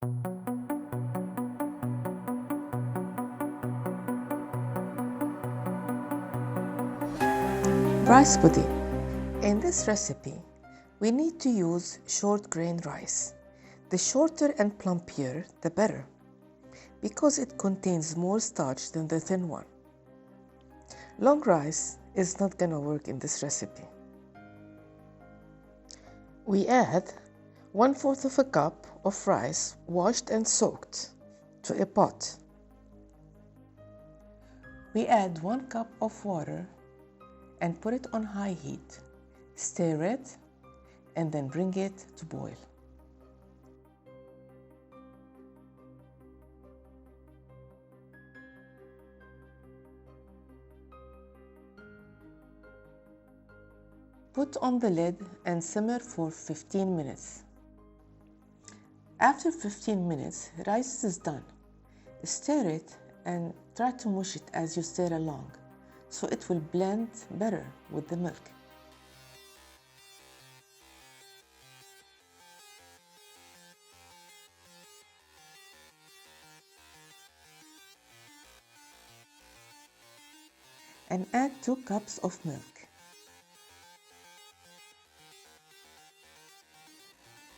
Rice pudding. In this recipe, we need to use short grain rice. The shorter and plumpier, the better, because it contains more starch than the thin one. Long rice is not gonna work in this recipe. We add 1/4 of a cup of rice washed and soaked to a pot. We add 1 cup of water and put it on high heat. Stir it and then bring it to boil. Put on the lid and simmer for 15 minutes. After 15 minutes, rice is done. Stir it and try to mush it as you stir along, so it will blend better with the milk. And add 2 cups of milk.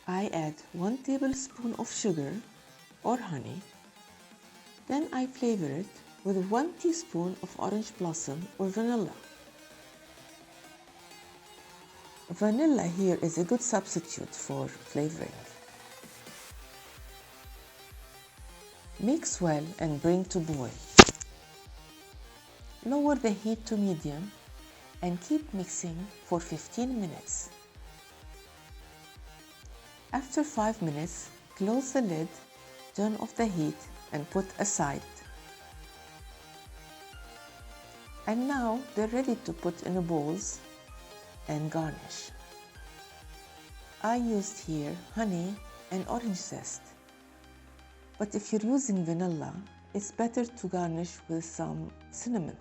I add 1 tablespoon of sugar or honey. Then I flavor it with 1 teaspoon of orange blossom or vanilla. Vanilla here is a good substitute for flavoring. Mix well and bring to boil. Lower the heat to medium and keep mixing for 15 minutes. After 5 minutes, close the lid, turn off the heat and put aside. And now they're ready to put in bowls and garnish. I used here honey and orange zest. But if you're using vanilla, it's better to garnish with some cinnamon.